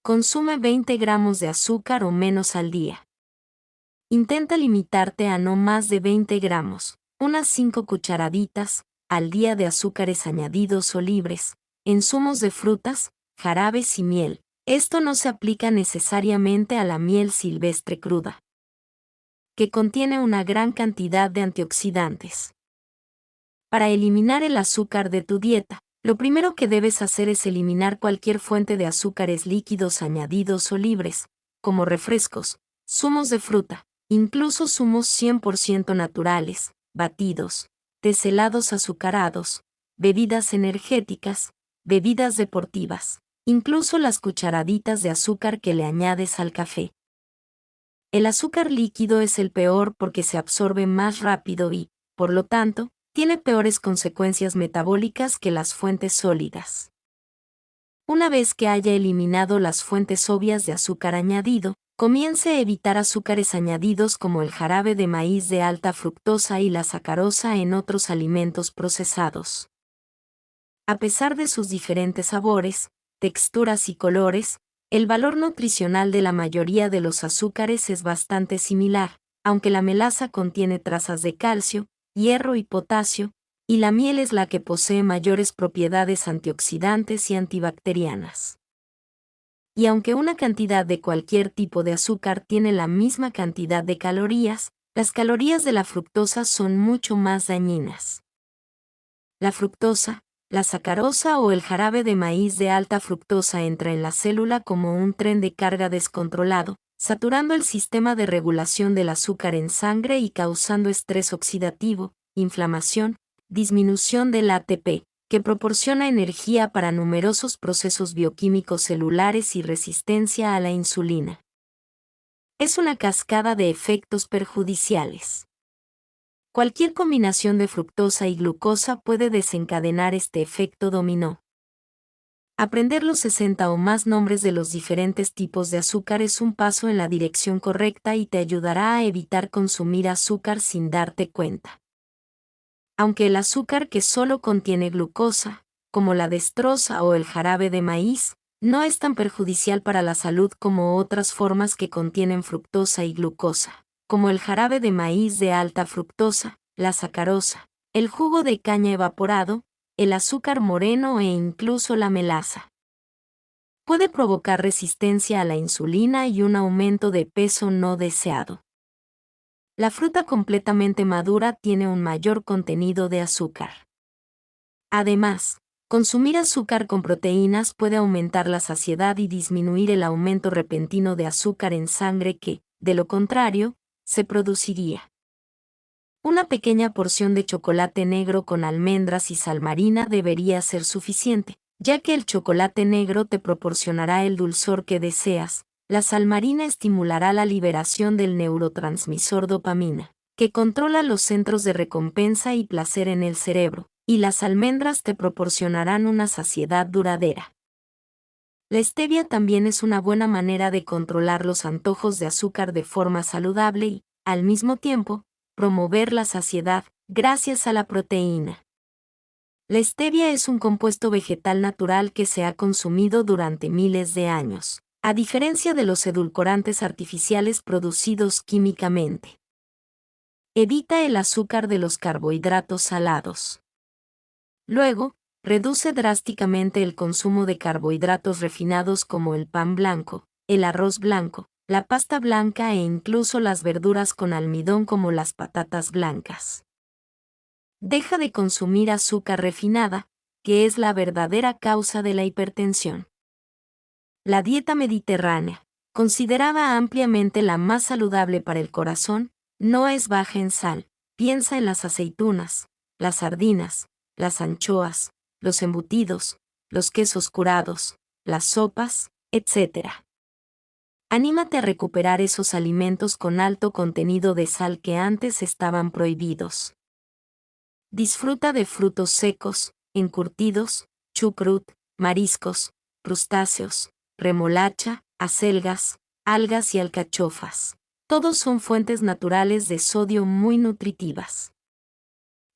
Consume 20 gramos de azúcar o menos al día. Intenta limitarte a no más de 20 gramos, unas 5 cucharaditas, al día de azúcares añadidos o libres, en zumos de frutas, jarabes y miel. Esto no se aplica necesariamente a la miel silvestre cruda, que contiene una gran cantidad de antioxidantes. Para eliminar el azúcar de tu dieta, lo primero que debes hacer es eliminar cualquier fuente de azúcares líquidos añadidos o libres, como refrescos, zumos de fruta, incluso zumos 100% naturales, batidos, tés helados azucarados, bebidas energéticas, bebidas deportivas, incluso las cucharaditas de azúcar que le añades al café. El azúcar líquido es el peor porque se absorbe más rápido y, por lo tanto, tiene peores consecuencias metabólicas que las fuentes sólidas. Una vez que haya eliminado las fuentes obvias de azúcar añadido, comience a evitar azúcares añadidos como el jarabe de maíz de alta fructosa y la sacarosa en otros alimentos procesados. A pesar de sus diferentes sabores, texturas y colores, el valor nutricional de la mayoría de los azúcares es bastante similar, aunque la melaza contiene trazas de calcio, hierro y potasio, y la miel es la que posee mayores propiedades antioxidantes y antibacterianas. Y aunque una cantidad de cualquier tipo de azúcar tiene la misma cantidad de calorías, las calorías de la fructosa son mucho más dañinas. La fructosa, la sacarosa o el jarabe de maíz de alta fructosa entra en la célula como un tren de carga descontrolado, saturando el sistema de regulación del azúcar en sangre y causando estrés oxidativo, inflamación, disminución del ATP, que proporciona energía para numerosos procesos bioquímicos celulares y resistencia a la insulina. Es una cascada de efectos perjudiciales. Cualquier combinación de fructosa y glucosa puede desencadenar este efecto dominó. Aprender los 60 o más nombres de los diferentes tipos de azúcar es un paso en la dirección correcta y te ayudará a evitar consumir azúcar sin darte cuenta. Aunque el azúcar que solo contiene glucosa, como la destroza o el jarabe de maíz, no es tan perjudicial para la salud como otras formas que contienen fructosa y glucosa, como el jarabe de maíz de alta fructosa, la sacarosa, el jugo de caña evaporado, el azúcar moreno e incluso la melaza. Puede provocar resistencia a la insulina y un aumento de peso no deseado. La fruta completamente madura tiene un mayor contenido de azúcar. Además, consumir azúcar con proteínas puede aumentar la saciedad y disminuir el aumento repentino de azúcar en sangre que, de lo contrario, se produciría. Una pequeña porción de chocolate negro con almendras y sal marina debería ser suficiente, ya que el chocolate negro te proporcionará el dulzor que deseas. La sal marina estimulará la liberación del neurotransmisor dopamina, que controla los centros de recompensa y placer en el cerebro, y las almendras te proporcionarán una saciedad duradera. La stevia también es una buena manera de controlar los antojos de azúcar de forma saludable y, al mismo tiempo, promover la saciedad, gracias a la proteína. La stevia es un compuesto vegetal natural que se ha consumido durante miles de años, a diferencia de los edulcorantes artificiales producidos químicamente. Evita el azúcar de los carbohidratos salados. Luego, reduce drásticamente el consumo de carbohidratos refinados como el pan blanco, el arroz blanco, la pasta blanca e incluso las verduras con almidón como las patatas blancas. Deja de consumir azúcar refinada, que es la verdadera causa de la hipertensión. La dieta mediterránea, considerada ampliamente la más saludable para el corazón, no es baja en sal. Piensa en las aceitunas, las sardinas, las anchoas, los embutidos, los quesos curados, las sopas, etc. Anímate a recuperar esos alimentos con alto contenido de sal que antes estaban prohibidos. Disfruta de frutos secos, encurtidos, chucrut, mariscos, crustáceos, remolacha, acelgas, algas y alcachofas. Todos son fuentes naturales de sodio muy nutritivas.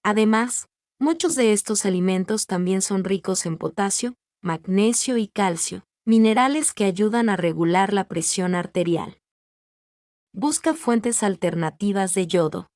Además, muchos de estos alimentos también son ricos en potasio, magnesio y calcio, Minerales que ayudan a regular la presión arterial. Busca fuentes alternativas de yodo.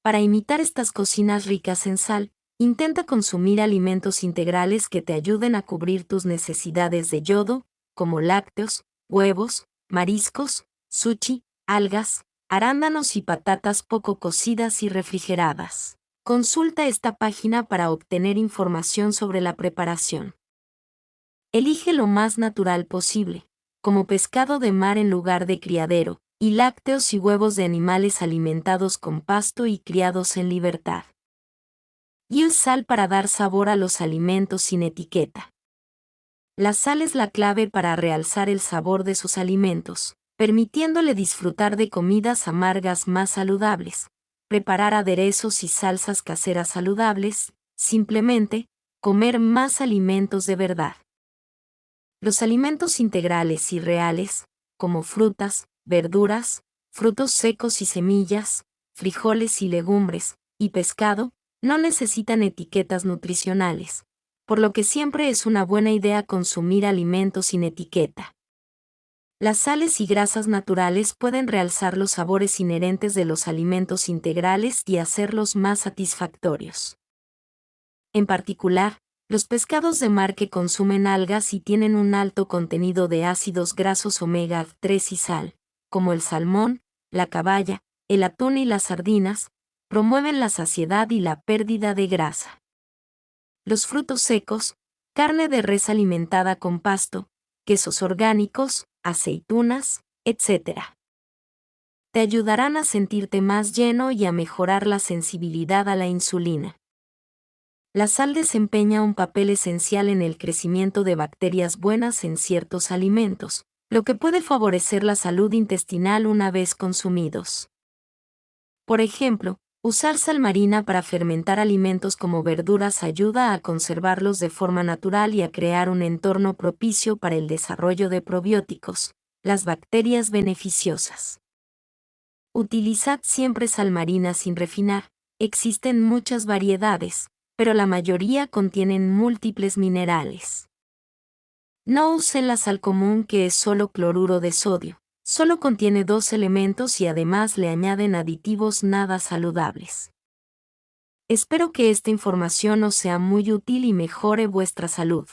Para imitar estas cocinas ricas en sal, intenta consumir alimentos integrales que te ayuden a cubrir tus necesidades de yodo, como lácteos, huevos, mariscos, sushi, algas, arándanos y patatas poco cocidas y refrigeradas. Consulta esta página para obtener información sobre la preparación. Elige lo más natural posible, como pescado de mar en lugar de criadero, y lácteos y huevos de animales alimentados con pasto y criados en libertad. Y use sal para dar sabor a los alimentos sin etiqueta. La sal es la clave para realzar el sabor de sus alimentos, permitiéndole disfrutar de comidas amargas más saludables, preparar aderezos y salsas caseras saludables, simplemente, comer más alimentos de verdad. Los alimentos integrales y reales, como frutas, verduras, frutos secos y semillas, frijoles y legumbres, y pescado, no necesitan etiquetas nutricionales, por lo que siempre es una buena idea consumir alimentos sin etiqueta. Las sales y grasas naturales pueden realzar los sabores inherentes de los alimentos integrales y hacerlos más satisfactorios. En particular, los pescados de mar que consumen algas y tienen un alto contenido de ácidos grasos omega-3 y sal, como el salmón, la caballa, el atún y las sardinas, promueven la saciedad y la pérdida de grasa. Los frutos secos, carne de res alimentada con pasto, quesos orgánicos, aceitunas, etc. Te ayudarán a sentirte más lleno y a mejorar la sensibilidad a la insulina. La sal desempeña un papel esencial en el crecimiento de bacterias buenas en ciertos alimentos, lo que puede favorecer la salud intestinal una vez consumidos. Por ejemplo, usar sal marina para fermentar alimentos como verduras ayuda a conservarlos de forma natural y a crear un entorno propicio para el desarrollo de probióticos, las bacterias beneficiosas. Utilizad siempre sal marina sin refinar. Existen muchas variedades, pero la mayoría contienen múltiples minerales. No usen la sal común, que es solo cloruro de sodio. Solo contiene 2 elementos y además le añaden aditivos nada saludables. Espero que esta información os sea muy útil y mejore vuestra salud.